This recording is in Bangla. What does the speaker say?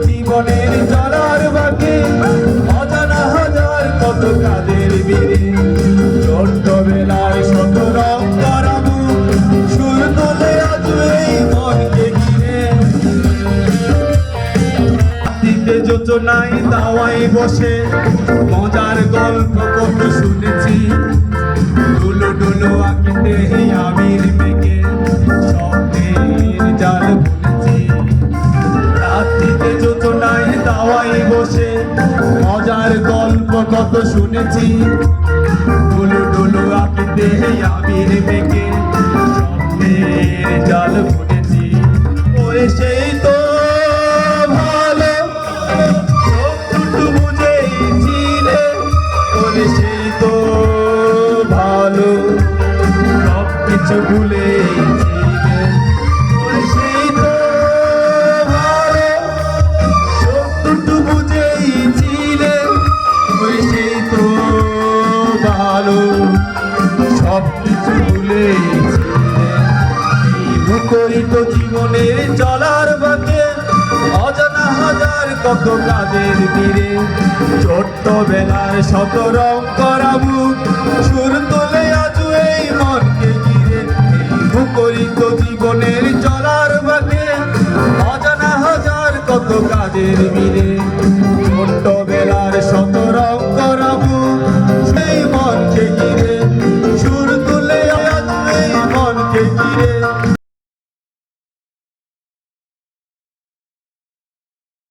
জীবনের চলার বাকি অজানা হাজার কত কাদের বীরে ছোট্ট বেলায় শত রং করা মুখ সুর তোলে আজ এই মনকে ঘিরে দিতে যোজনায় দাওয়াই বসে মজার গল্প কত শুনেছি ডুলো ডুলো আঁকিতে আবির মেঘে স্বপ্নের জাল বুনেছি রাত্রিতে যোজনায় দাওয়াই বসে মজার গল্প কত শুনেছি ডুলো ডুলো আঁকিতে আবির মেঘে স্বপ্নের জাল বুনেছি ওরে সেই তো ভালো চোখ দুটো বুঝেছিলে ওরে সেই তো ভালো সব কিছু ভুলেছিলে ওরে সেই তো ভালো চোখ দুটো বুঝেছিলে ওরে সেই তো ভালো সব কিছু ভুলেছিলে এই মুখরিত জীবনের চলার বাঁকে অজানা হাজার কত কাদের তীরে ছোট্ট বেলার শত রং করা মুখ সুর তোলে আজ এই মনকে ঘিরে মুখরিত জীবনের চলার বাঁকে অজানা হাজার কত কাদের বীরে।